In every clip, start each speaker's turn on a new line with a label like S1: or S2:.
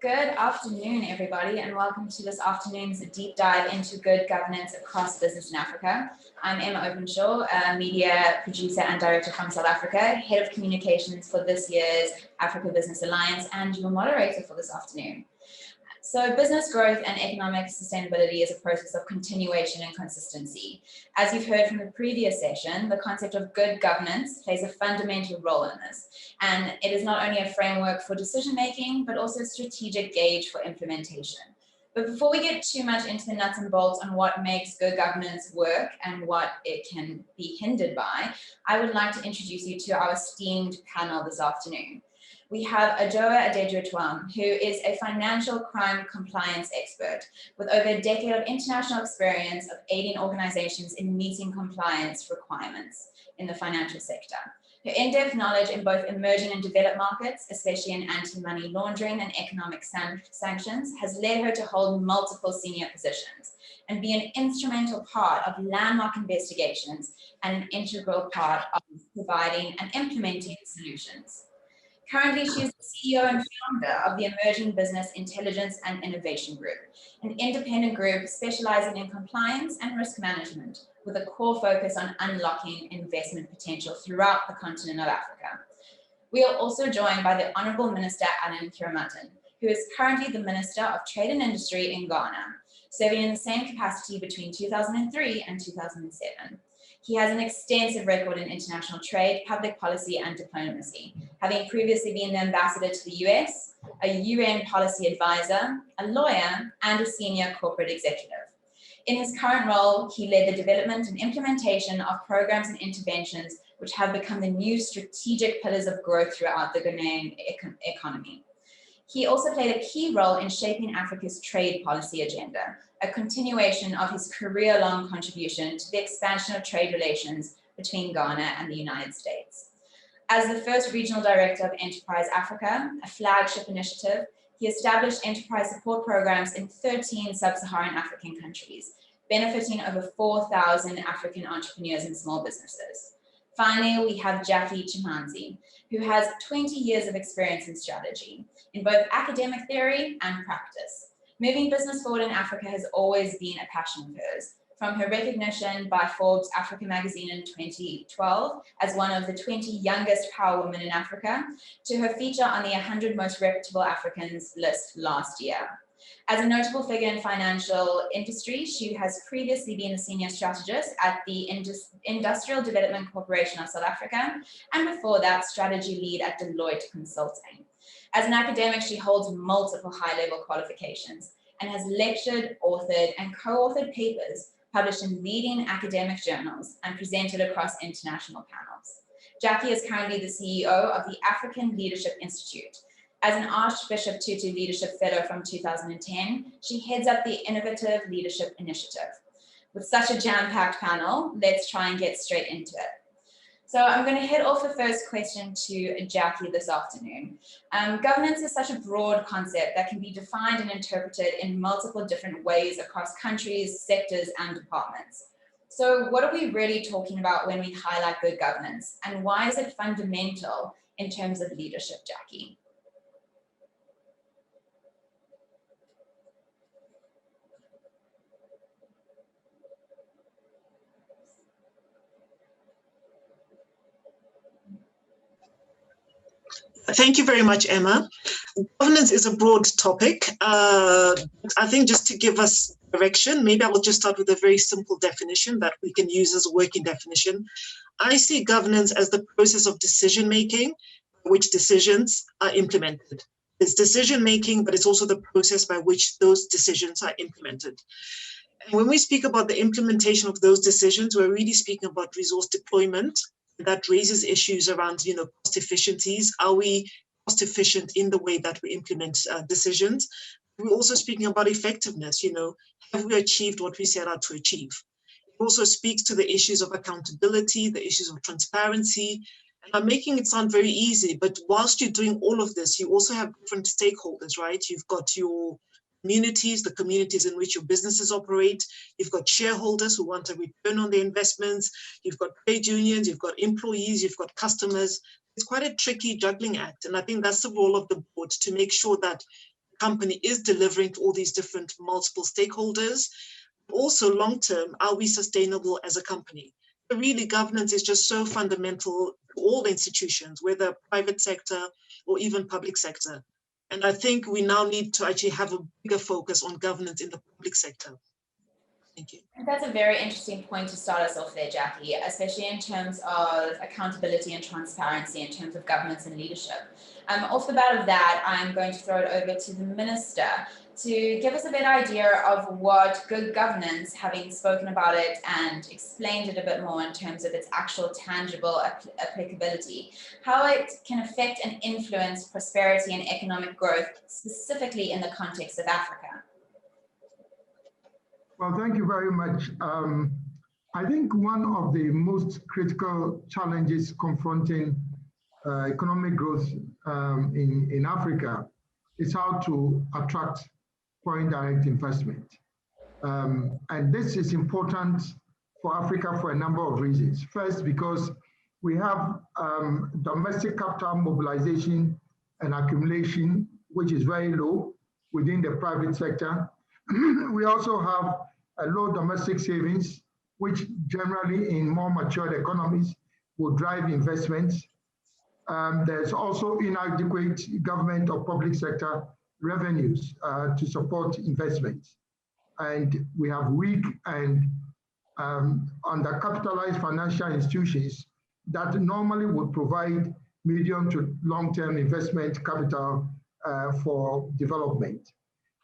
S1: Good afternoon, everybody, and welcome to this afternoon's deep dive into good governance across business in Africa. I'm Emma Openshaw, a media producer and director from South Africa, head of communications for this year's Africa Business Alliance, and your moderator for this afternoon. So business growth and economic sustainability is a process of continuation and consistency. As you've heard from the previous session, the concept of good governance plays a fundamental role in this. And it is not only a framework for decision-making, but also a strategic gauge for implementation. But before we get too much into the nuts and bolts on what makes good governance work and what it can be hindered by, I would like to introduce you to our esteemed panel this afternoon. We have Adjei-Twum, who is a financial crime compliance expert with over a decade of international experience of aiding organizations in meeting compliance requirements in the financial sector. Her in-depth knowledge in both emerging and developed markets, especially in anti-money laundering and economic sanctions, has led her to hold multiple senior positions and be an instrumental part of landmark investigations and an integral part of providing and implementing solutions. Currently, she is the CEO and founder of the Emerging Business Intelligence and Innovation Group, an independent group specializing in compliance and risk management with a core focus on unlocking investment potential throughout the continent of Africa. We are also joined by the Honourable Minister Kyerematen, who is currently the Minister of Trade and Industry in Ghana, serving in the same capacity between 2003 and 2007. He has an extensive record in international trade, public policy, and diplomacy, having previously been the ambassador to the US, a UN policy advisor, a lawyer, and a senior corporate executive. In his current role, he led the development and implementation of programs and interventions which have become the new strategic pillars of growth throughout the Ghanaian economy. He also played a key role in shaping Africa's trade policy agenda, a continuation of his career-long contribution to the expansion of trade relations between Ghana and the United States. As the first regional director of Enterprise Africa, a flagship initiative, he established enterprise support programs in 13 sub-Saharan African countries, benefiting over 4,000 African entrepreneurs and small businesses. Finally, we have Chimhanzi, who has 20 years of experience in strategy, in both academic theory and practice. Moving business forward in Africa has always been a passion of hers, from her recognition by Forbes Africa magazine in 2012 as one of the 20 youngest power women in Africa, to her feature on the 100 most reputable Africans list last year. As a notable figure in financial industry, she has previously been a senior strategist at the Industrial Development Corporation of South Africa, and before that, strategy lead at Deloitte Consulting. As an academic, she holds multiple high-level qualifications and has lectured, authored, and co-authored papers published in leading academic journals and presented across international panels. Jackie is currently the CEO of the African Leadership Institute. As an Archbishop Tutu Leadership Fellow from 2010, she heads up the Innovative Leadership Initiative. With such a jam-packed panel, let's try and get straight into it. So I'm going to hit off the first question to Jackie this afternoon. Governance is such a broad concept that can be defined and interpreted in multiple different ways across countries, sectors, and departments. So what are we really talking about when we highlight good governance, and why is it fundamental in terms of leadership, Jackie?
S2: Thank you very much, Emma. Governance is a broad topic. I think just to give us direction, maybe I will just start with a very simple definition that we can use as a working definition. I see governance as the process of decision-making, which decisions are implemented. It's decision-making, but it's also the process by which those decisions are implemented. And when we speak about the implementation of those decisions, we're really speaking about resource deployment. That raises issues around, cost efficiencies. Are we cost efficient in the way that we implement decisions? We're also speaking about effectiveness. Have we achieved what we set out to achieve? It also speaks to the issues of accountability, the issues of transparency. And I'm making it sound very easy, but whilst you're doing all of this, you also have different stakeholders, right? You've got your communities, the communities in which your businesses operate. You've got shareholders who want a return on their investments. You've got trade unions, you've got employees, you've got customers. It's quite a tricky juggling act. And I think that's the role of the board, to make sure that company is delivering to all these different multiple stakeholders. Also, long term, are we sustainable as a company? So really, governance is just so fundamental to all the institutions, whether private sector or even public sector. And I think we now need to actually have a bigger focus on governance in the public sector. Thank you.
S1: That's a very interesting point to start us off there, Jackie, especially in terms of accountability and transparency in terms of governance and leadership. Off the bat of that, I'm going to throw it over to the Minister to give us a bit idea of what good governance, having spoken about it and explained it a bit more in terms of its actual tangible applicability, how it can affect and influence prosperity and economic growth, specifically in the context of Africa.
S3: Well, thank you very much. I think one of the most critical challenges confronting economic growth in Africa is how to attract foreign direct investment. And this is important for Africa for a number of reasons. First, because we have domestic capital mobilization and accumulation, which is very low within the private sector. We also have a low domestic savings, which generally in more matured economies will drive investments. There's also inadequate government or public sector revenues to support investments. And we have weak and undercapitalized financial institutions that normally would provide medium to long-term investment capital for development.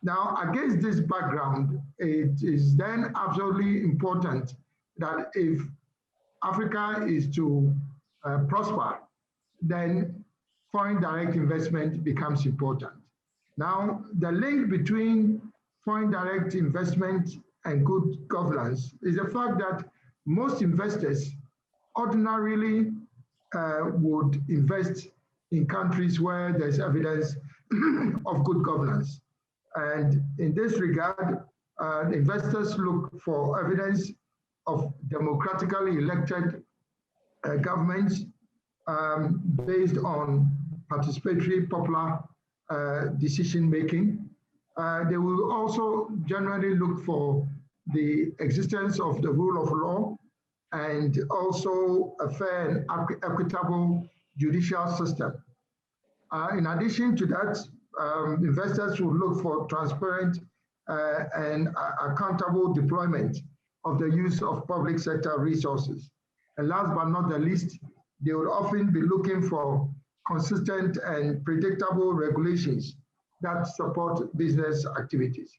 S3: Now, against this background, it is then absolutely important that if Africa is to prosper, then foreign direct investment becomes important. Now, the link between foreign direct investment and good governance is the fact that most investors ordinarily would invest in countries where there's evidence of good governance. And in this regard, investors look for evidence of democratically elected governments based on participatory popular decision-making. They will also generally look for the existence of the rule of law and also a fair and equitable judicial system. In addition to that, investors will look for transparent and accountable deployment of the use of public sector resources. And last but not the least, they will often be looking for consistent and predictable regulations that support business activities.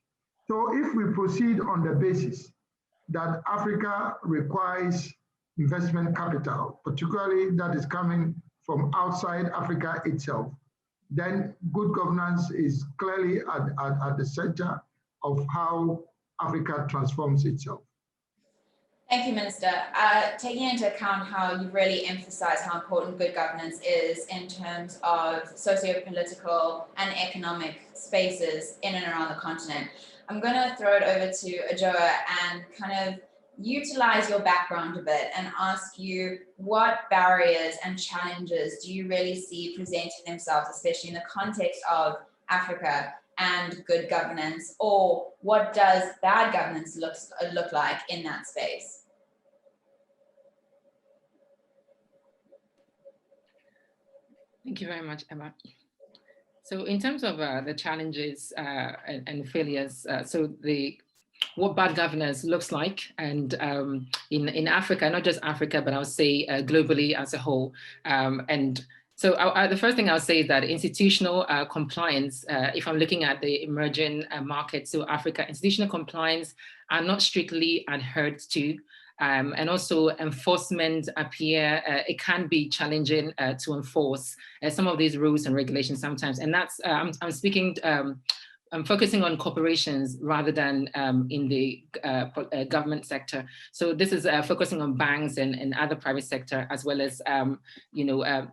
S3: So if we proceed on the basis that Africa requires investment capital, particularly that is coming from outside Africa itself, then good governance is clearly at the center of how Africa transforms itself.
S1: Thank you, Minister. Taking into account how you really emphasize how important good governance is in terms of socio-political and economic spaces in and around the continent, I'm going to throw it over to Adjoa and kind of utilize your background a bit and ask you what barriers and challenges do you really see presenting themselves, especially in the context of Africa and good governance, or what does bad governance look like in that space?
S4: Thank you very much, Emma. So in terms of the challenges and failures, what bad governance looks like, and in Africa, not just Africa, but I would say globally as a whole. And so the first thing I would say is that institutional compliance, if I'm looking at the emerging markets, so Africa, institutional compliance are not strictly adhered to. And also enforcement appear, it can be challenging to enforce some of these rules and regulations sometimes. And that's, I'm speaking, I'm focusing on corporations rather than in the government sector. So this is focusing on banks and other private sector, as well as,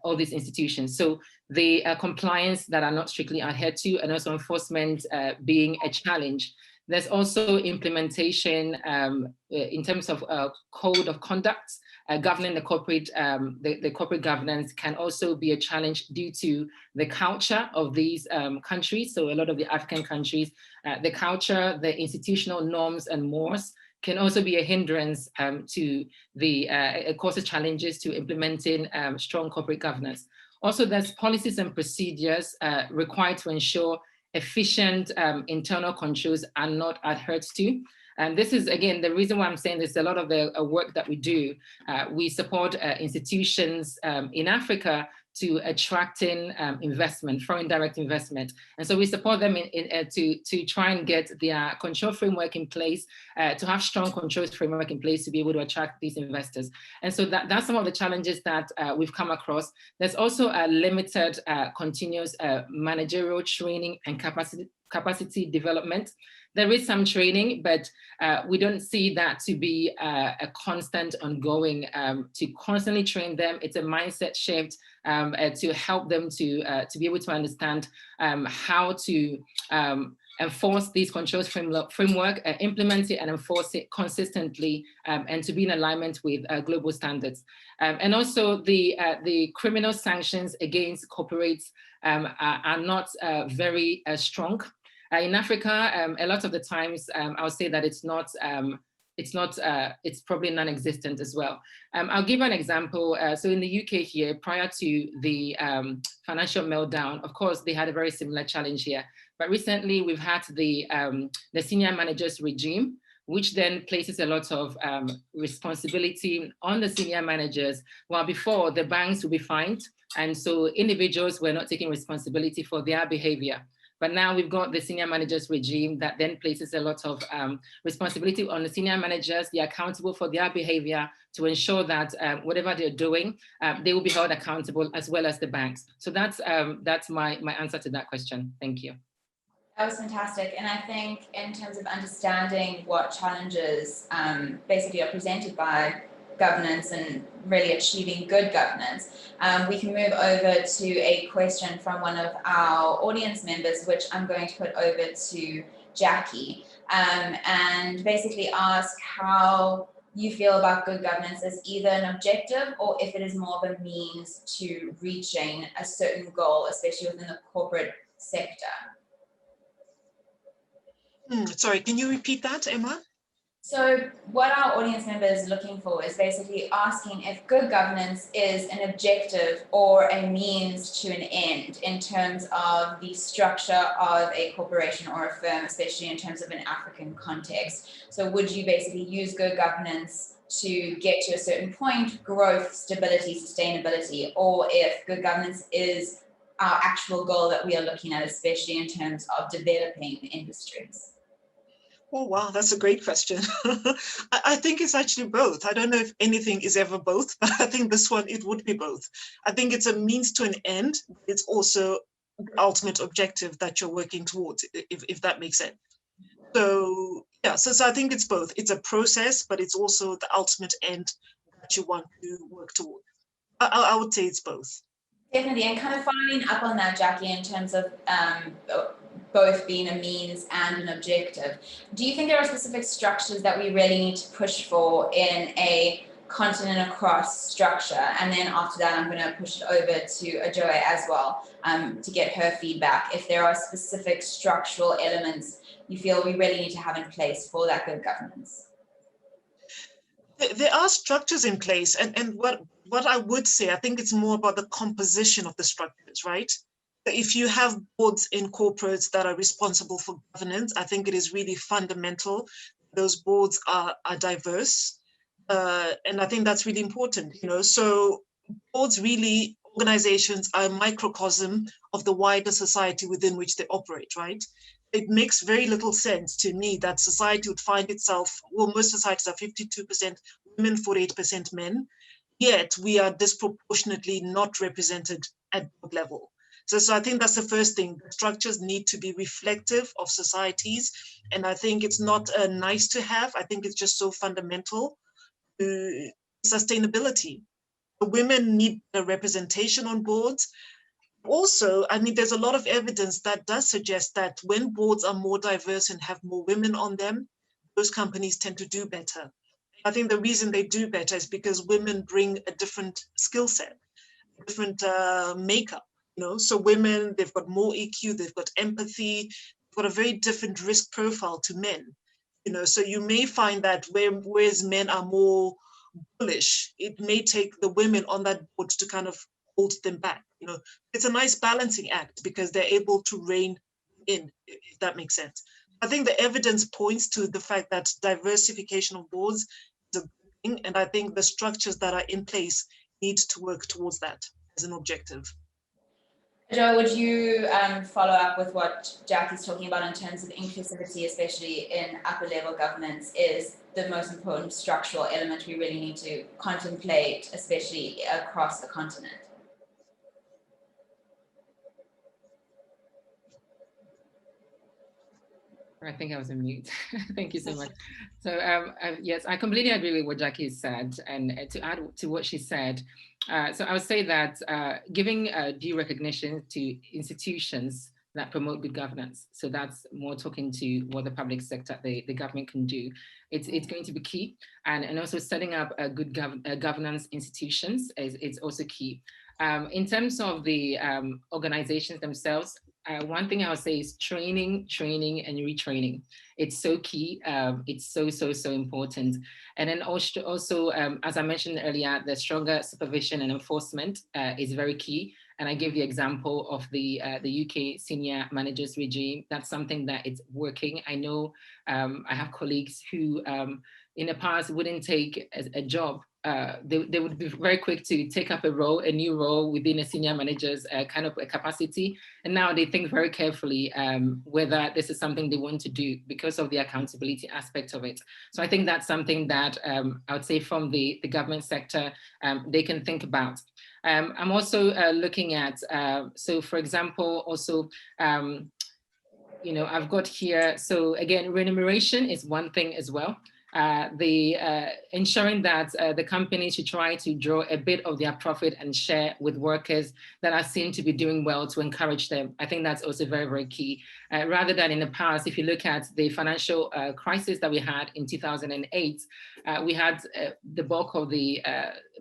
S4: all these institutions. So the compliance that are not strictly adhered to, and also enforcement being a challenge. There's also implementation in terms of code of conduct. Governing the corporate governance can also be a challenge due to the culture of these countries. So a lot of the African countries, the culture, the institutional norms and mores can also be a hindrance to the causes challenges to implementing strong corporate governance. Also, there's policies and procedures required to ensure efficient internal controls are not adhered to. And this is, again, the reason why I'm saying this, a lot of the work that we do, we support institutions in Africa to attracting investment, foreign direct investment. And so we support them to try and get their control framework in place, to have strong controls framework in place to be able to attract these investors. And so that's some of the challenges that we've come across. There's also a limited continuous managerial training and capacity development. There is some training, but we don't see that to be a constant ongoing, to constantly train them. It's a mindset shift to help them to be able to understand how to enforce these controls framework, implement it and enforce it consistently, and to be in alignment with global standards. And also the criminal sanctions against corporates are not very strong. In Africa, a lot of the times, I would say that it's probably non-existent as well. I'll give an example. So in the UK here, prior to the financial meltdown, of course, they had a very similar challenge here. But recently, we've had the senior managers regime, which then places a lot of responsibility on the senior managers, while before the banks would be fined. And so individuals were not taking responsibility for their behavior. But now we've got the senior managers regime that then places a lot of responsibility on the senior managers. They're accountable for their behavior to ensure that whatever they're doing, they will be held accountable, as well as the banks. So that's my answer to that question. Thank you.
S1: That was fantastic. And I think in terms of understanding what challenges basically are presented by governance and really achieving good governance, we can move over to a question from one of our audience members, which I'm going to put over to Jackie, and basically ask how you feel about good governance as either an objective or if it is more of a means to reaching a certain goal, especially within the corporate sector.
S2: Sorry, can you repeat that, Emma?
S1: So what our audience member is looking for is basically asking if good governance is an objective or a means to an end in terms of the structure of a corporation or a firm, especially in terms of an African context. So would you basically use good governance to get to a certain point, growth, stability, sustainability, or if good governance is our actual goal that we are looking at, especially in terms of developing industries?
S2: Oh, wow, that's a great question. I think it's actually both. I don't know if anything is ever both, but I think this one, it would be both. I think it's a means to an end. It's also the ultimate objective that you're working towards, if that makes sense. So, yeah, so I think it's both. It's a process, but it's also the ultimate end that you want to work towards. I would say it's both.
S1: Definitely, and kind of following up on that, Jackie, in terms of both being a means and an objective, do you think there are specific structures that we really need to push for in a continent across structure? And then after that, I'm going to push it over to Adjoa as well to get her feedback. If there are specific structural elements you feel we really need to have in place for that good governance.
S2: There are structures in place, and what I would say, I think it's more about the composition of the structures, right? If you have boards in corporates that are responsible for governance, I think it is really fundamental those boards are diverse, and I think that's really important. So boards, really, organizations are a microcosm of the wider society within which they operate, right? It makes very little sense to me that society would find itself, well, most societies are 52% women, 48% men, yet we are disproportionately not represented at board level. So I think that's the first thing. The structures need to be reflective of societies, and I think it's not nice to have. I think it's just so fundamental to sustainability. Women need a representation on boards. Also, I mean, there's a lot of evidence that does suggest that when boards are more diverse and have more women on them, those companies tend to do better. I think the reason they do better is because women bring a different skill set, different makeup, you know. So women, they've got more EQ, they've got empathy, they've got a very different risk profile to men, you know. So you may find that whereas men are more bullish, it may take the women on that board to kind of hold them back, you know. It's a nice balancing act because they're able to rein in, if that makes sense. I think the evidence points to the fact that diversification of boards is a good thing, and I think the structures that are in place need to work towards that as an objective.
S1: Adjoa, would you follow up with what Jackie's talking about in terms of inclusivity, especially in upper level governance, is the most important structural element we really need to contemplate, especially across the continent?
S4: I think I was on mute. Thank you so much. So yes, I completely agree with what Jackie said. And to add to what she said, so I would say that giving due recognition to institutions that promote good governance. So that's more talking to what the public sector, the government can do. It's going to be key. And also setting up a good governance institutions is also key. In terms of the organizations themselves, one thing I would say is training, and retraining. It's so key. It's so important. And then also as I mentioned earlier, the stronger supervision and enforcement is very key. And I gave the example of the UK senior managers regime. That's something that it's working. I know I have colleagues who in the past wouldn't take a job. They would be very quick to take up a new role within a senior manager's kind of a capacity. And now they think very carefully whether this is something they want to do because of the accountability aspect of it. So I think that's something that I would say from the government sector, they can think about. I'm also looking at, so for example, also, you know, I've got here, so again, remuneration is one thing as well. Ensuring that the companies should try to draw a bit of their profit and share with workers that are seen to be doing well to encourage them. I think that's also very, very key. Rather than in the past, if you look at the financial crisis that we had in 2008, we had the bulk of the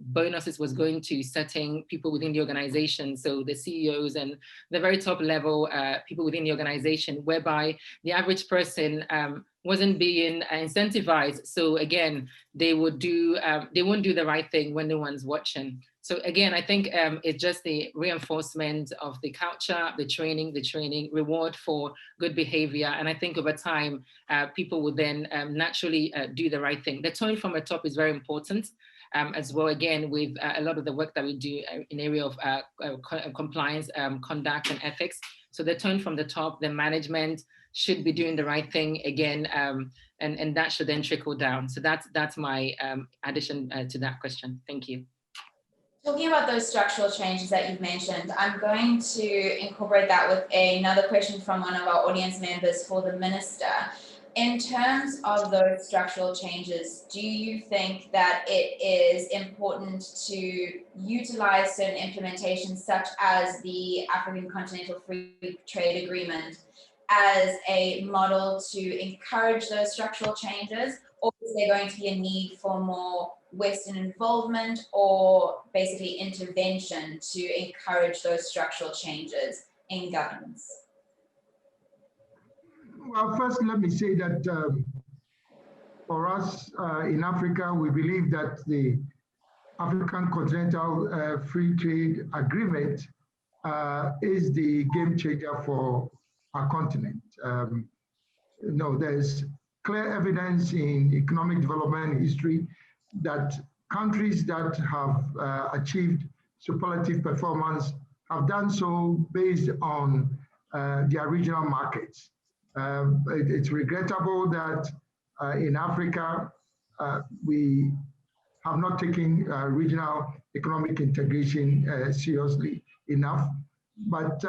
S4: bonuses was going to certain people within the organization. So the CEOs and the very top level people within the organization, whereby the average person wasn't being incentivized. So again, they won't do the right thing when no one's watching. So again, I think it's just the reinforcement of the culture, the training, reward for good behavior. And I think over time, people will then naturally do the right thing. The tone from the top is very important. As well, again, with a lot of the work that we do in area of compliance, conduct and ethics. So the tone from the top, the management should be doing the right thing again, and that should then trickle down. So that's my addition to that question. Thank you.
S1: Talking about those structural changes that you've mentioned, I'm going to incorporate that with another question from one of our audience members for the Minister. In terms of those structural changes, do you think that it is important to utilize certain implementations such as the African Continental Free Trade Agreement as a model to encourage those structural changes, or is there going to be a need for more Western involvement or basically intervention to encourage those structural changes in governance?
S3: Well, first, let me say that for us in Africa, we believe that the African Continental Free Trade Agreement is the game changer for our continent. There's clear evidence in economic development history that countries that have achieved superlative performance have done so based on their regional markets. It's regrettable that in Africa, we have not taken regional economic integration seriously enough, but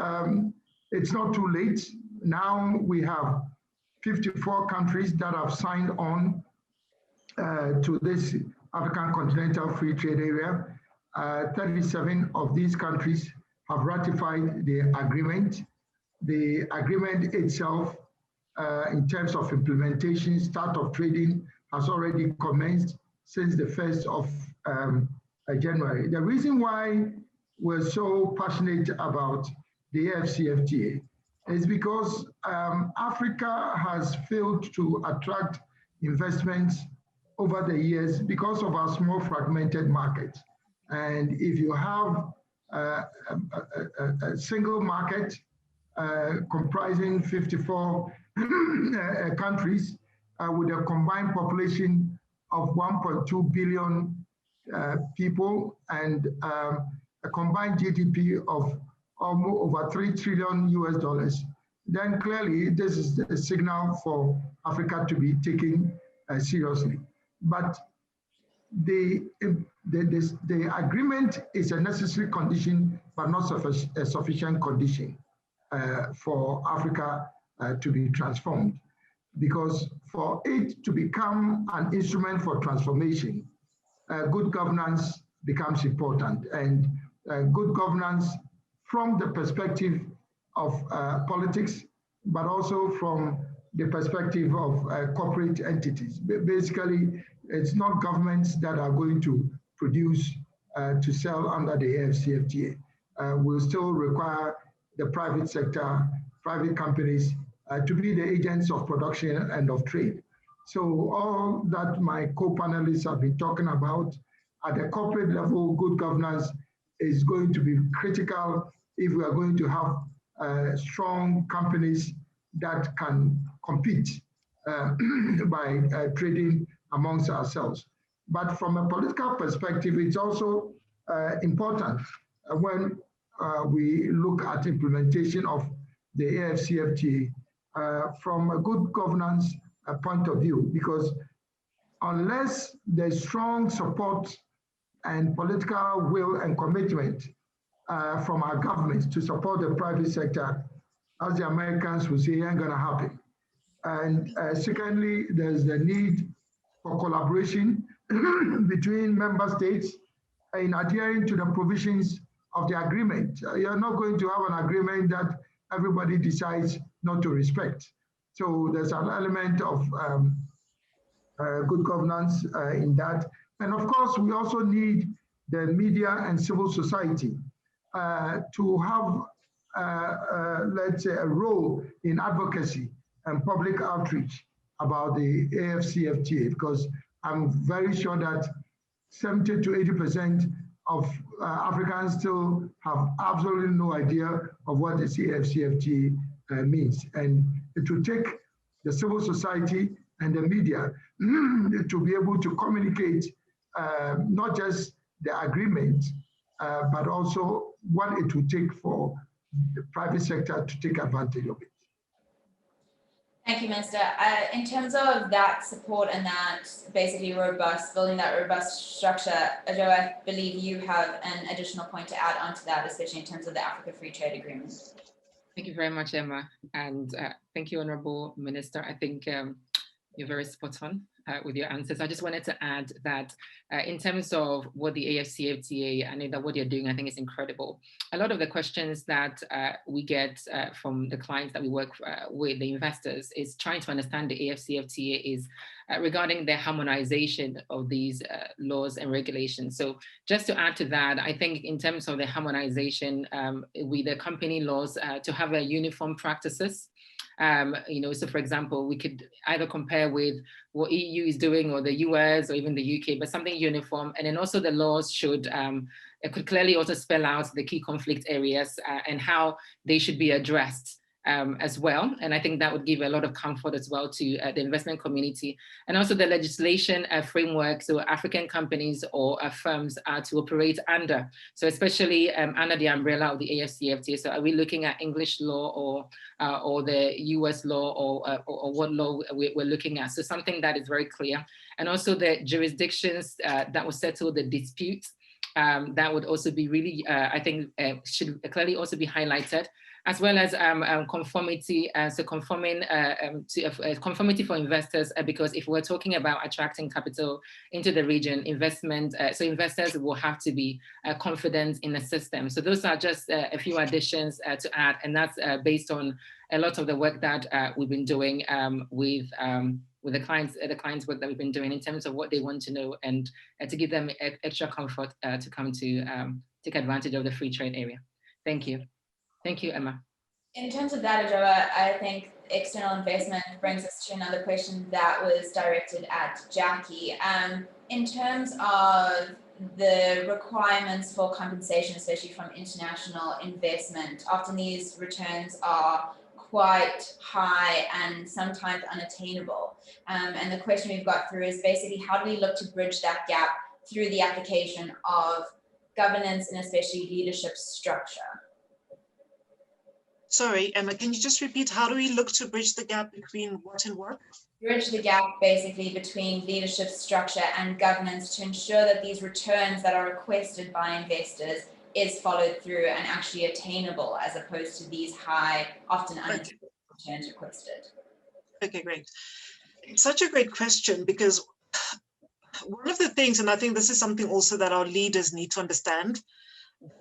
S3: it's not too late. Now we have 54 countries that have signed on to this African Continental Free Trade Area. 37 of these countries have ratified the agreement. The agreement itself, in terms of implementation, start of trading, has already commenced since the 1st of January. The reason why we're so passionate about the AFCFTA is because Africa has failed to attract investments over the years because of our small fragmented market. And if you have a single market comprising 54 countries with a combined population of 1.2 billion people and a combined GDP of over $3 trillion US, then clearly this is a signal for Africa to be taken seriously. But the agreement is a necessary condition, but not a sufficient condition for Africa to be transformed. Because for it to become an instrument for transformation, good governance becomes important. And good governance from the perspective of politics, but also from the perspective of corporate entities. Basically, it's not governments that are going to produce to sell under the AFCFTA. We'll still require the private sector, private companies to be the agents of production and of trade. So all that my co-panelists have been talking about at the corporate level, good governance is going to be critical if we are going to have strong companies that can compete by trading amongst ourselves. But from a political perspective, it's also important when we look at implementation of the AFCFTA from a good governance point of view, because unless there's strong support and political will and commitment from our governments to support the private sector, as the Americans will say, ain't gonna happen. And secondly, there's the need for collaboration between member states in adhering to the provisions of the agreement. You're not going to have an agreement that everybody decides not to respect. So there's an element of good governance in that. And of course, we also need the media and civil society to have, let's say, a role in advocacy and public outreach about the AFCFTA, because I'm very sure that 70 to 80% of Africans still have absolutely no idea of what the AFCFTA means. And it will take the civil society and the media to be able to communicate not just the agreement, but also what it will take for the private sector to take advantage of it.
S1: Thank you, Minister. In terms of that support and that basically building that robust structure, Adjoa, I believe you have an additional point to add onto that, especially in terms of the Africa Free Trade Agreement.
S4: Thank you very much, Emma. And thank you, Honourable Minister. I think you're very spot on with your answers. I just wanted to add that in terms of what the AFCFTA, I know that what you're doing, I think is incredible. A lot of the questions that we get from the clients that we work with, the investors, is trying to understand the AFCFTA is regarding the harmonization of these laws and regulations. So just to add to that, I think in terms of the harmonization with the company laws to have a uniform practices. So for example, we could either compare with what EU is doing or the US or even the UK, but something uniform. And then also the laws it could clearly also spell out the key conflict areas and how they should be addressed as well. And I think that would give a lot of comfort as well to the investment community. And also the legislation framework, so African companies or firms are to operate under. So especially under the umbrella of the AFCFTA. So are we looking at English law or the US law or what law we're looking at? So something that is very clear. And also the jurisdictions that will settle the disputes. That would also be really, I think, should clearly also be highlighted. as well as conformity, so conforming to conformity for investors, because if we're talking about attracting capital into the region, so investors will have to be confident in the system. So those are just a few additions to add, and that's based on a lot of the work that we've been doing with the clients' work that we've been doing in terms of what they want to know, and to give them extra comfort to come to take advantage of the free trade area. Thank you. Thank you, Emma.
S1: In terms of that, Adjoa, I think external investment brings us to another question that was directed at Jackie. In terms of the requirements for compensation, especially from international investment, often these returns are quite high and sometimes unattainable. And the question we've got through is basically, how do we look to bridge that gap through the application of governance and especially leadership structure?
S2: Sorry, Emma, can you just repeat, how do we look to bridge the gap between what and what?
S1: Bridge the gap basically between leadership structure and governance to ensure that these returns that are requested by investors is followed through and actually attainable, as opposed to these high, often unattainable returns requested. Okay,
S2: great. It's such a great question, because one of the things, and I think this is something also that our leaders need to understand,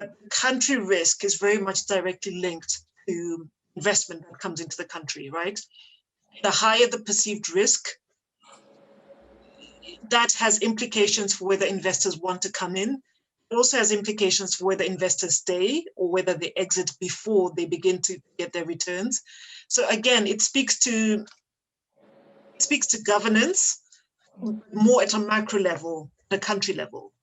S2: that country risk is very much directly linked to investment that comes into the country, right? The higher the perceived risk, that has implications for whether investors want to come in. It also has implications for whether investors stay or whether they exit before they begin to get their returns. So again, it speaks to governance more at a macro level, the country level.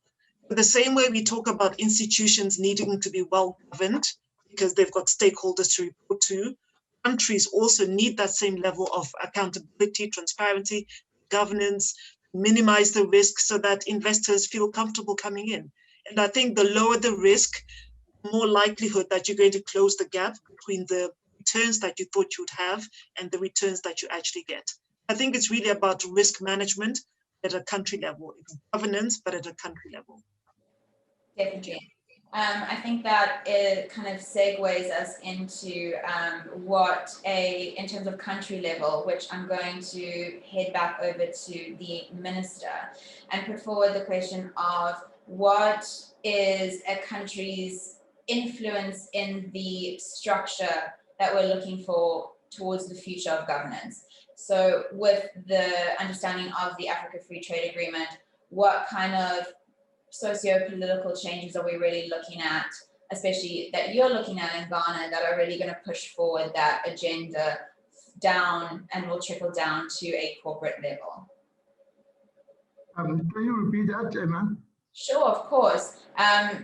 S2: The same way we talk about institutions needing to be well governed because they've got stakeholders to report to, countries also need that same level of accountability, transparency, governance, minimize the risk so that investors feel comfortable coming in. And I think the lower the risk, more likelihood that you're going to close the gap between the returns that you thought you'd have and the returns that you actually get. I think it's really about risk management at a country level. It's governance, but at a country level.
S1: Definitely. I think that it kind of segues us into in terms of country level, which I'm going to head back over to the Minister and put forward the question of what is a country's influence in the structure that we're looking for towards the future of governance. So with the understanding of the Africa Free Trade Agreement, what kind of socio-political changes are we really looking at, especially that you're looking at in Ghana, that are really going to push forward that agenda down and will trickle down to a corporate level?
S3: Can you repeat that, Emma?
S1: Sure, of course.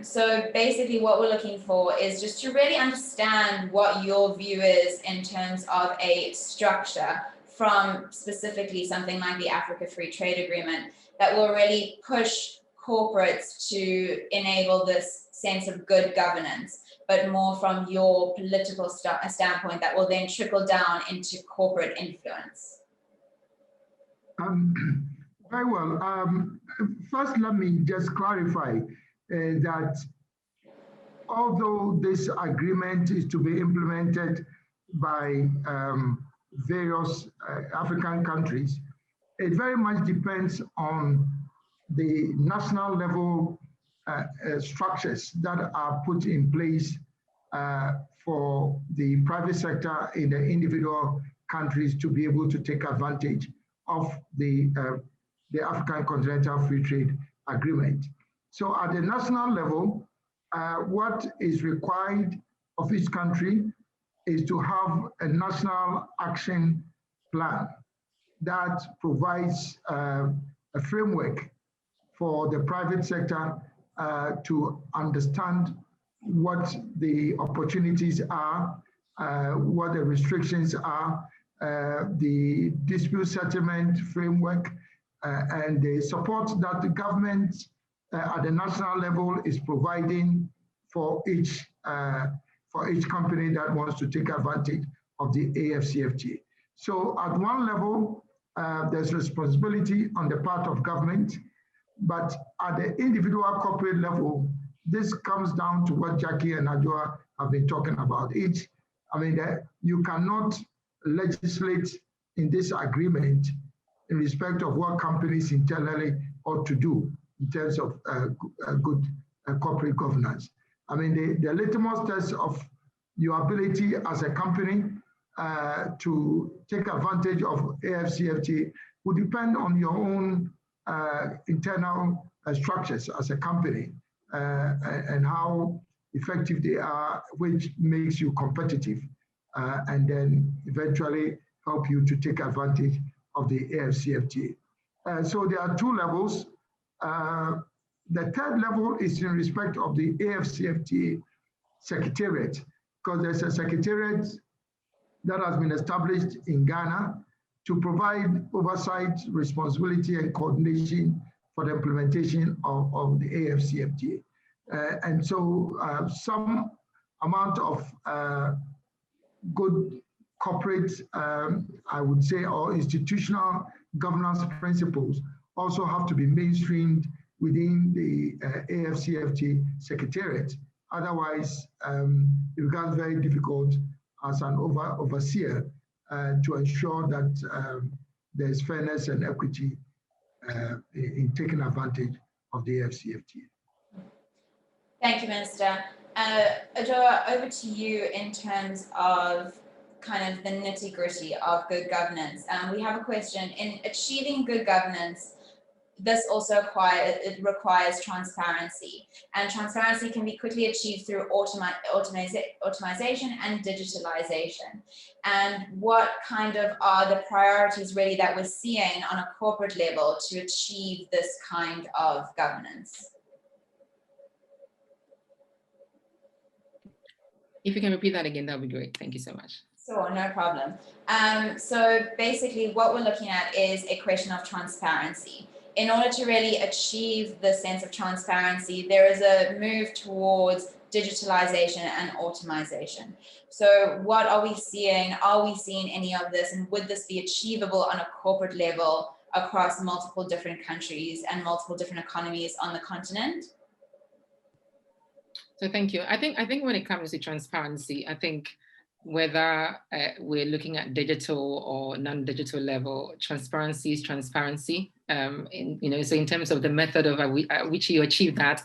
S1: So basically what we're looking for is just to really understand what your view is in terms of a structure from specifically something like the Africa Free Trade Agreement that will really push corporates to enable this sense of good governance, but more from your political standpoint that will then trickle down into corporate influence.
S3: Very well. First, let me just clarify that although this agreement is to be implemented by various African countries, it very much depends on the national level structures that are put in place for the private sector in the individual countries to be able to take advantage of the African Continental Free Trade Agreement. So at the national level, what is required of each country is to have a national action plan that provides a framework for the private sector to understand what the opportunities are, what the restrictions are, the dispute settlement framework, and the support that the government at the national level is providing for each company that wants to take advantage of the AFCFTA. So at one level, there's responsibility on the part of government, but at the individual corporate level, this comes down to what Jackie and Adjoa have been talking about. Each I mean, you cannot legislate in this agreement in respect of what companies internally ought to do in terms of good corporate governance. I mean, the litmus test of your ability as a company to take advantage of AFCFTA will depend on your own internal structures as a company and how effective they are, which makes you competitive and then eventually help you to take advantage of the AFCFTA. So there are two levels. The third level is in respect of the AFCFTA Secretariat, because there's a secretariat that has been established in Ghana to provide oversight, responsibility, and coordination for the implementation of the AFCFTA. And so some amount of good corporate, I would say, or institutional governance principles also have to be mainstreamed within the AFCFTA Secretariat. Otherwise, it becomes very difficult as an overseer to ensure that there's fairness and equity in taking advantage of the AFCFTA.
S1: Thank you, Minister. Adjoa, over to you in terms of kind of the nitty-gritty of good governance. We have a question. In achieving good governance, this also requires transparency, and transparency can be quickly achieved through automation and digitalization. And what kind of are the priorities really that we're seeing on a corporate level to achieve this kind of governance?
S4: If you can repeat that again, that would be great. Thank you so much.
S1: Sure, no problem. So basically what we're looking at is a question of transparency. In order to really achieve the sense of transparency, there is a move towards digitalization and automation. So what are we seeing? Are we seeing any of this? And would this be achievable on a corporate level across multiple different countries and multiple different economies on the continent?
S4: So thank you. I think when it comes to transparency, I think whether we're looking at digital or non-digital level, transparency is transparency. So in terms of the method of which you achieve that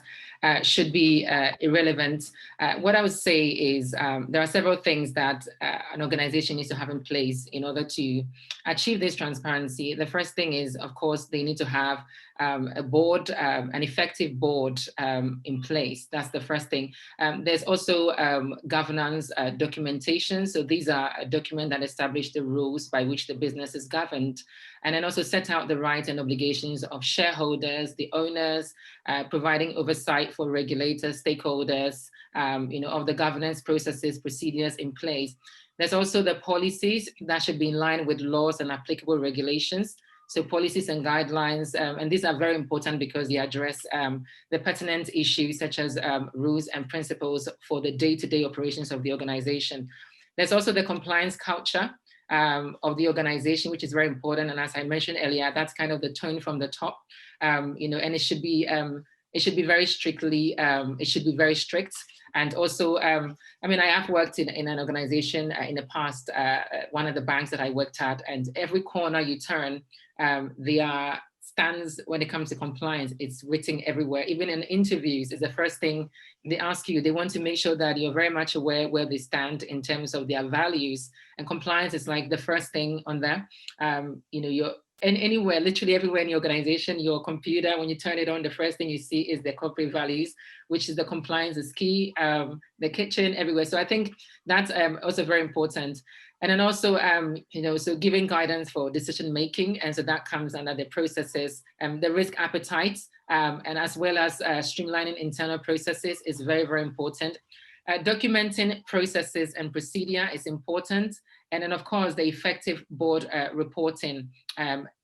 S4: should be irrelevant. What I would say is there are several things that an organization needs to have in place in order to achieve this transparency. The first thing is, of course, they need to have a board, an effective board in place. That's the first thing. There's also governance documentation. So these are a document that establish the rules by which the business is governed, and then also set out the rights and obligations of shareholders, the owners, providing oversight for regulators, stakeholders, of the governance processes, procedures in place. There's also the policies that should be in line with laws and applicable regulations. So policies and guidelines, and these are very important because they address the pertinent issues such as rules and principles for the day-to-day operations of the organization. There's also the compliance culture of the organization, which is very important. And as I mentioned earlier, that's kind of the tone from the top, and it should be very strictly, it should be very strict. And also, I have worked in an organization in the past, one of the banks that I worked at, and every corner you turn, there are stands when it comes to compliance. It's written everywhere. Even in interviews, it's the first thing they ask you. They want to make sure that you're very much aware where they stand in terms of their values. And compliance is like the first thing on there. You're anywhere, literally everywhere in your organization, your computer, when you turn it on, the first thing you see is the corporate values, which is the compliance is key, the kitchen, everywhere. So I think that's also very important. And then also, so giving guidance for decision-making. And so that comes under the processes, the risk appetite, and as well as streamlining internal processes is very, very important. Documenting processes and procedure is important. And then of course, the effective board reporting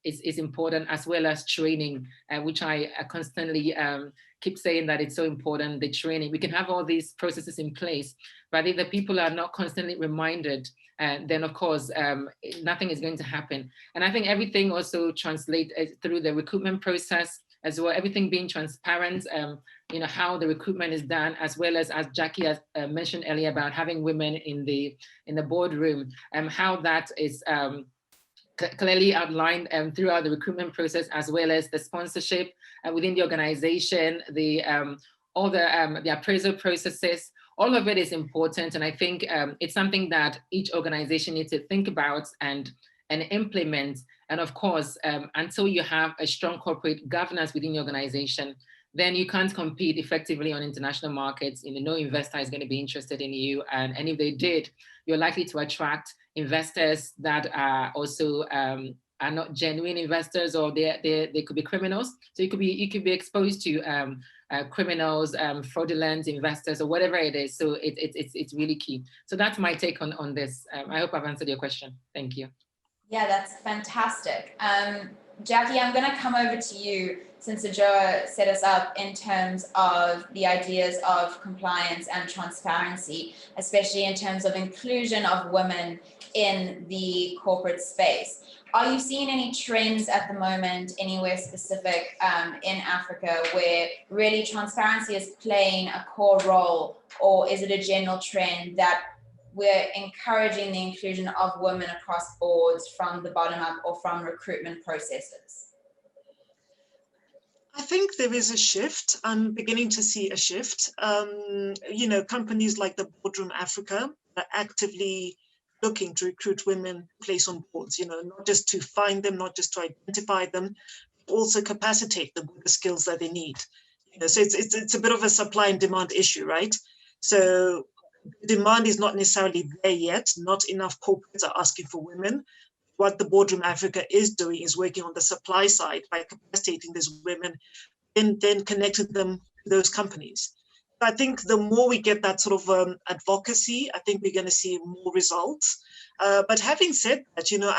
S4: is important, as well as training, which I constantly keep saying that it's so important, the training. We can have all these processes in place, but if the people are not constantly reminded, then of course, nothing is going to happen. And I think everything also translates through the recruitment process, as well, everything being transparent, you know, how the recruitment is done, as well as Jackie has mentioned earlier about having women in the boardroom, how that is clearly outlined throughout the recruitment process, as well as the sponsorship within the organization, all the appraisal processes. All of it is important, and I think it's something that each organization needs to think about and implement. And of course, until you have a strong corporate governance within the organization, then you can't compete effectively on international markets. You know, no investor is going to be interested in you, and if they did, you're likely to attract investors that are also are not genuine investors, or they could be criminals. So you could be exposed to criminals, fraudulent investors, or whatever it is. So it's really key. So that's my take on this. I hope I've answered your question. Thank you.
S1: Yeah, that's fantastic. Jackie, I'm going to come over to you, since Adjoa set us up in terms of the ideas of compliance and transparency, especially in terms of inclusion of women in the corporate space. Are you seeing any trends at the moment, anywhere specific in Africa, where really transparency is playing a core role, or is it a general trend that we're encouraging the inclusion of women across boards from the bottom up or from recruitment processes?
S2: I think there is a shift. I'm beginning to see a shift. You know, companies like the Boardroom Africa are actively looking to recruit women placed on boards, you know, not just to find them, not just to identify them, but also capacitate them with the skills that they need. You know, so it's a bit of a supply and demand issue, right? So demand is not necessarily there yet. Not enough corporates are asking for women. What the Boardroom Africa is doing is working on the supply side by capacitating these women and then connecting them to those companies. I think the more we get that sort of advocacy, I think we're going to see more results. But having said that, you know,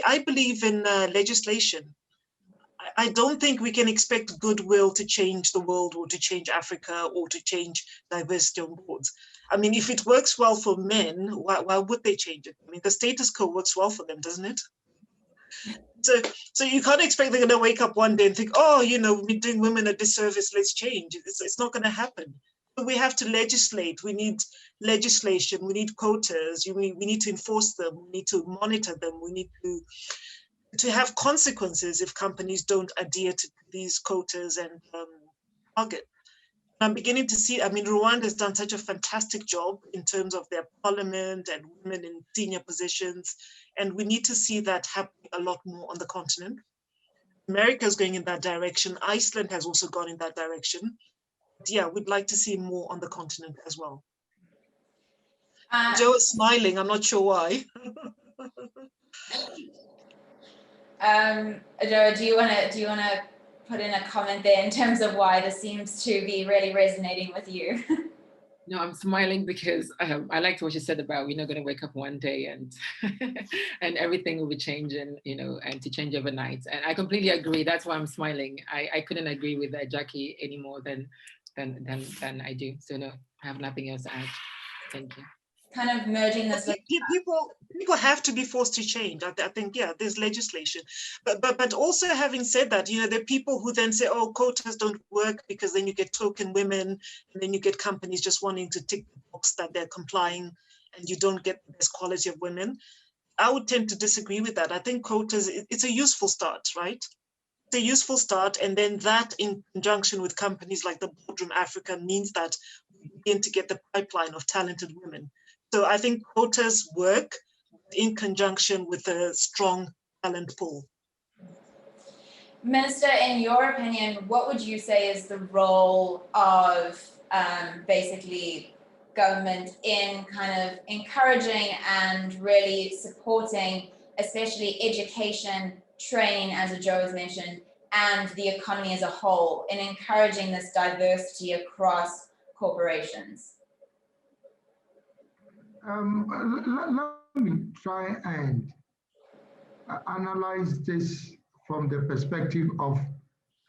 S2: I believe in legislation. I don't think we can expect goodwill to change the world, or to change Africa, or to change diversity on boards. I mean, if it works well for men, why would they change it? I mean, the status quo works well for them, doesn't it? So you can't expect they're going to wake up one day and think, oh, you know, we're doing women a disservice, let's change. It's not going to happen. But we have to legislate. We need legislation. We need quotas. We need to enforce them. We need to monitor them. We need to have consequences if companies don't adhere to these quotas and target. I'm beginning to see, I mean, Rwanda has done such a fantastic job in terms of their parliament and women in senior positions. And we need to see that happening a lot more on the continent. America is going in that direction. Iceland has also gone in that direction. But yeah, we'd like to see more on the continent as well. Joe is smiling, I'm not sure why.
S1: Adjoa, do you want to put in a comment there in terms of why this seems to be really resonating with you?
S4: No, I'm smiling because I liked what you said about we're not going to wake up one day and and everything will be changing, you know, and to change overnight. And I completely agree. That's why I'm smiling. I couldn't agree with Jackie any more than I do. So no, I have nothing else to add. Thank you.
S1: Kind of merging this with
S2: people have to be forced to change. I think, yeah, there's legislation, but also having said that, you know, there are people who then say, oh, quotas don't work because then you get token women, and then you get companies just wanting to tick the box that they're complying, and you don't get the best quality of women. I would tend to disagree with that. I think quotas, it's a useful start, right? It's a useful start, and then that in conjunction with companies like the Boardroom Africa means that we begin to get the pipeline of talented women. So I think quotas work in conjunction with a strong talent pool.
S1: Minister, in your opinion, what would you say is the role of basically government in kind of encouraging and really supporting, especially education, training, as Adjoa has mentioned, and the economy as a whole, in encouraging this diversity across corporations?
S3: Let me try and analyze this from the perspective of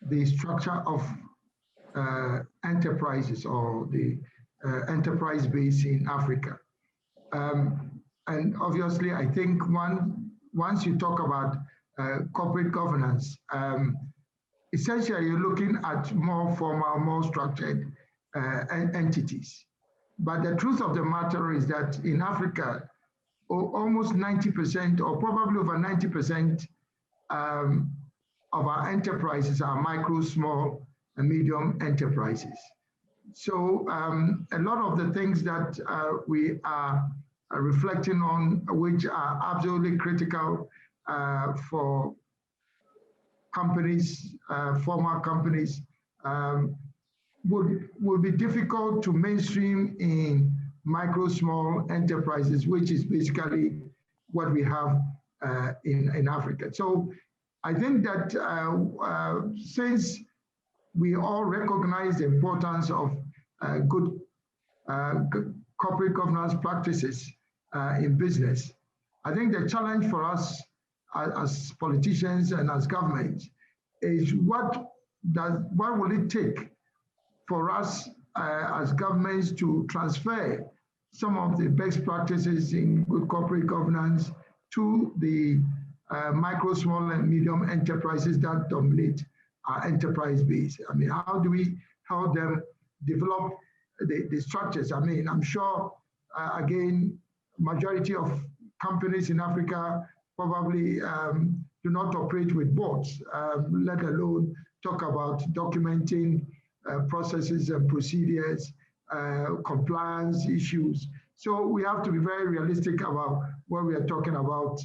S3: the structure of enterprises, or the enterprise base in Africa. And obviously, I think once you talk about corporate governance, essentially you're looking at more formal, more structured entities. But the truth of the matter is that in Africa, almost 90% or probably over 90% of our enterprises are micro, small, and medium enterprises. So a lot of the things that we are reflecting on, which are absolutely critical for companies, formal companies, would be difficult to mainstream in micro, small enterprises, which is basically what we have in Africa. So I think that since we all recognize the importance of good corporate governance practices in business, I think the challenge for us as politicians and as governments is what will it take for us as governments to transfer some of the best practices in good corporate governance to the micro, small, and medium enterprises that dominate our enterprise base. I mean, how do we help them develop the structures? I mean, I'm sure, again, majority of companies in Africa probably do not operate with boards, let alone talk about documenting processes and procedures, compliance issues. So we have to be very realistic about what we are talking about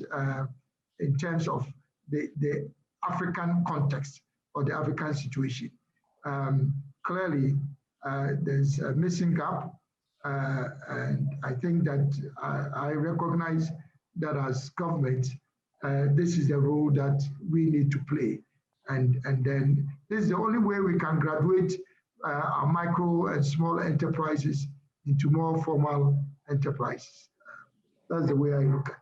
S3: in terms of the African context or the African situation. Clearly, there's a missing gap, and I think that I recognize that as government, this is the role that we need to play. And then this is the only way we can graduate our micro and small enterprises into more formal enterprises. That's the way I look at it.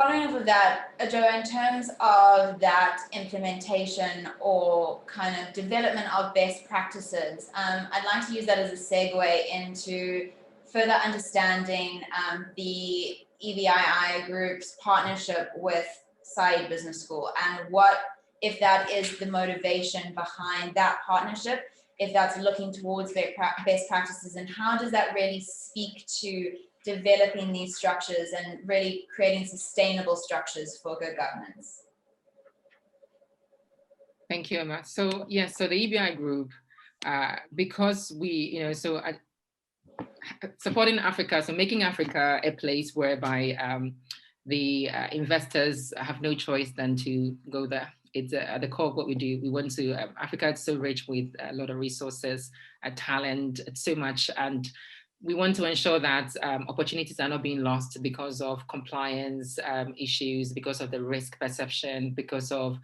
S1: Following up with that, Adjoa, in terms of that implementation or kind of development of best practices, I'd like to use that as a segue into further understanding the EBII group's partnership with Said Business School, and what, if that is the motivation behind that partnership, if that's looking towards best practices, and how does that really speak to developing these structures and really creating sustainable structures for good governance?
S4: Thank you, Emma. So yes, so the EBII group, because we, supporting Africa, so making Africa a place whereby the investors have no choice than to go there. It's at the core of what we do. We want to, Africa is so rich with a lot of resources, talent, so much, and we want to ensure that opportunities are not being lost because of compliance issues, because of the risk perception, because of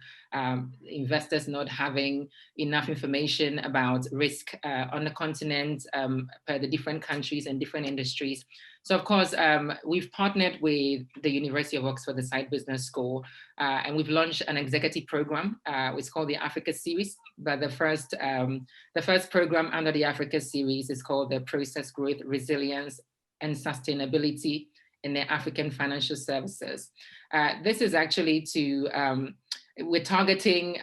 S4: investors not having enough information about risk on the continent per the different countries and different industries. So of course, we've partnered with the University of Oxford, the Said Business School, and we've launched an executive program. It's called the Africa Series, but the first program under the Africa Series is called the Process Growth, Resilience, and Sustainability in the African Financial Services. This is actually to, we're targeting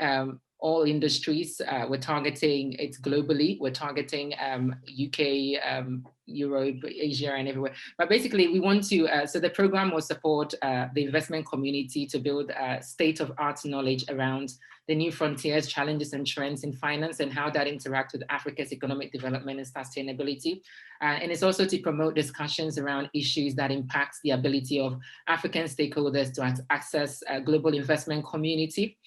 S4: all industries. We're targeting it globally. We're targeting UK, Europe, Asia, and everywhere. But basically, we want to, so the program will support the investment community to build state-of-art knowledge around the new frontiers, challenges, and trends in finance, and how that interacts with Africa's economic development and sustainability. And it's also to promote discussions around issues that impact the ability of African stakeholders to access a global investment community,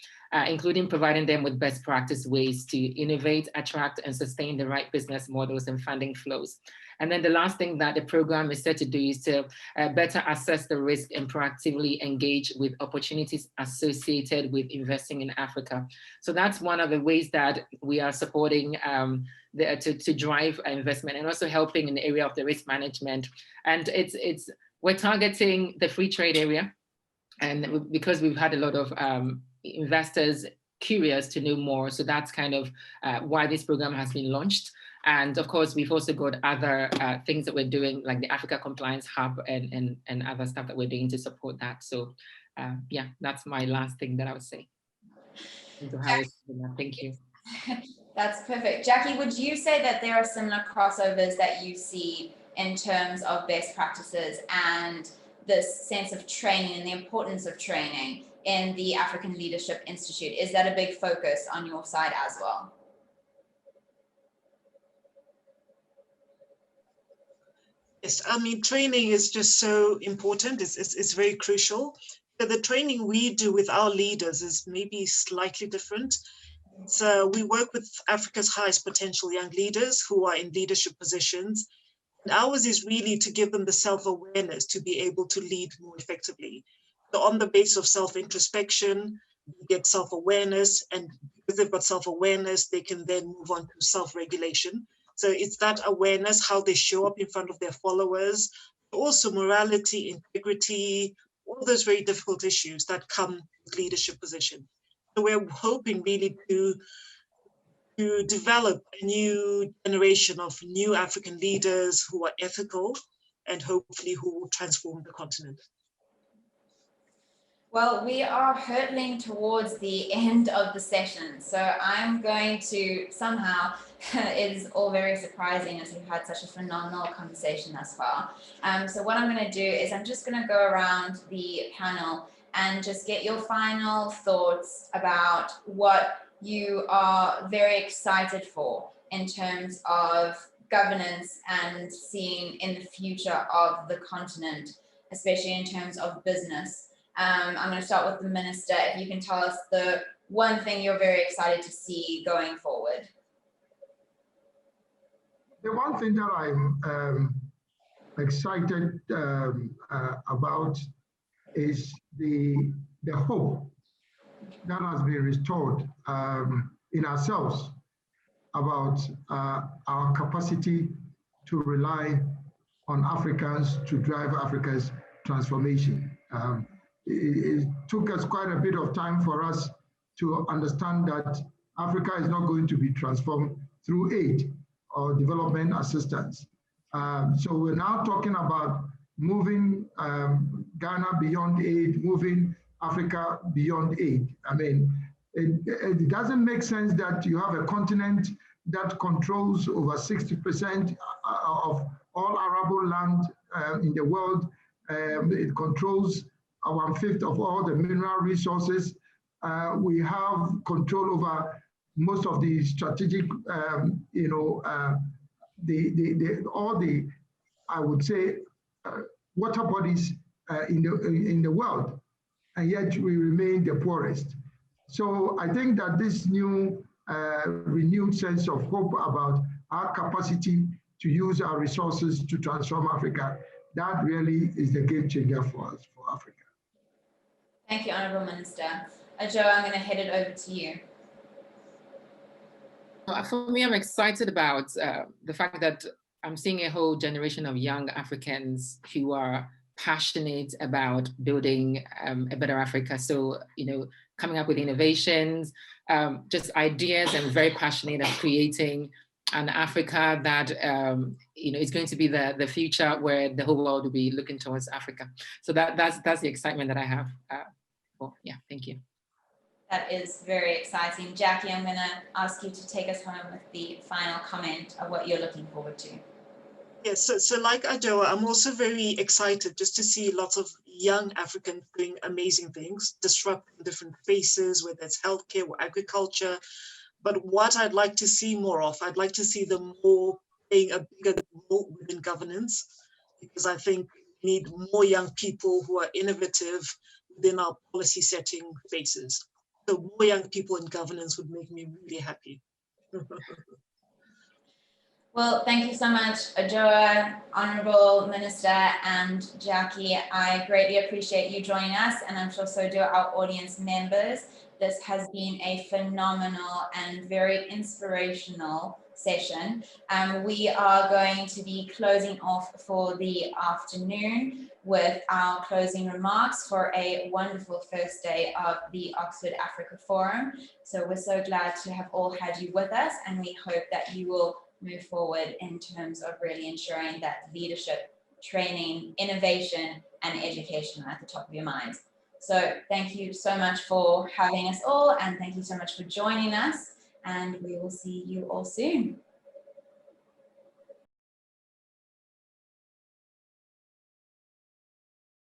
S4: including providing them with best practice ways to innovate, attract, and sustain the right business models and funding flows. And then the last thing that the program is set to do is to better assess the risk and proactively engage with opportunities associated with investing in Africa. So that's one of the ways that we are supporting to drive investment, and also helping in the area of the risk management. And we're targeting the free trade area, and because we've had a lot of investors curious to know more, so that's kind of why this program has been launched. And of course, we've also got other things that we're doing, like the Africa Compliance Hub and other stuff that we're doing to support that. So yeah, that's my last thing that I would say. into how it's done. Thank you.
S1: That's perfect. Jackie, would you say that there are similar crossovers that you see in terms of best practices and this sense of training and the importance of training in the African Leadership Institute? Is that a big focus on your side as well?
S2: Yes, I mean, training is just so important. It's very crucial. The training we do with our leaders is maybe slightly different. So we work with Africa's highest potential young leaders who are in leadership positions. And ours is really to give them the self-awareness to be able to lead more effectively. So on the basis of self-introspection, they get self-awareness, and because they've got self-awareness, they can then move on to self-regulation. So it's that awareness, how they show up in front of their followers, also morality, integrity, all those very difficult issues that come with leadership position. So we're hoping really to develop a new generation of new African leaders who are ethical and hopefully who will transform the continent.
S1: Well, we are hurtling towards the end of the session, so I'm going to somehow, it is all very surprising as we've had such a phenomenal conversation thus far. So what I'm going to do is I'm just going to go around the panel and just get your final thoughts about what you are very excited for in terms of governance and seeing in the future of the continent, especially in terms of business. I'm going to start with the Minister. If you can tell us the one thing you're very excited to see going forward.
S3: The one thing that I'm excited about is the hope that has been restored in ourselves about our capacity to rely on Africans to drive Africa's transformation. It took us quite a bit of time for us to understand that Africa is not going to be transformed through aid or development assistance. So we're now talking about moving Ghana beyond aid, moving Africa beyond aid. I mean, it doesn't make sense that you have a continent that controls over 60% of all arable land in the world. It controls 1/5 of all the mineral resources. We have control over most of the strategic, all the, I would say, water bodies in the world, and yet we remain the poorest. So I think that this new renewed sense of hope about our capacity to use our resources to transform Africa, that really is the game changer for us, for Africa.
S1: Thank you, Honourable Minister. Adjoa, I'm going to head it over to you.
S4: For me, I'm excited about the fact that I'm seeing a whole generation of young Africans who are passionate about building a better Africa. So, coming up with innovations, just ideas, and very passionate at creating an Africa that, is going to be the future where the whole world will be looking towards Africa. So that's the excitement that I have. Thank you.
S1: That is very exciting. Jackie, I'm going to ask you to take us home with the final comment of what you're looking forward to.
S2: Yes, so like Adjoa, I'm also very excited just to see lots of young Africans doing amazing things, disrupting different spaces, whether it's healthcare or agriculture. But what I'd like to see more of, I'd like to see them more playing a bigger role within governance, because I think we need more young people who are innovative within our policy setting spaces. So more young people in governance would make me really happy.
S1: Well, thank you so much, Adjoa, Honourable Minister, and Jackie. I greatly appreciate you joining us, and I'm sure so do our audience members. This has been a phenomenal and very inspirational session. We are going to be closing off for the afternoon with our closing remarks for a wonderful first day of the Oxford Africa Forum. So we're so glad to have all had you with us, and we hope that you will move forward in terms of really ensuring that leadership, training, innovation, and education are at the top of your minds. So thank you so much for having us all, and thank you so much for joining us, and we will see you all soon.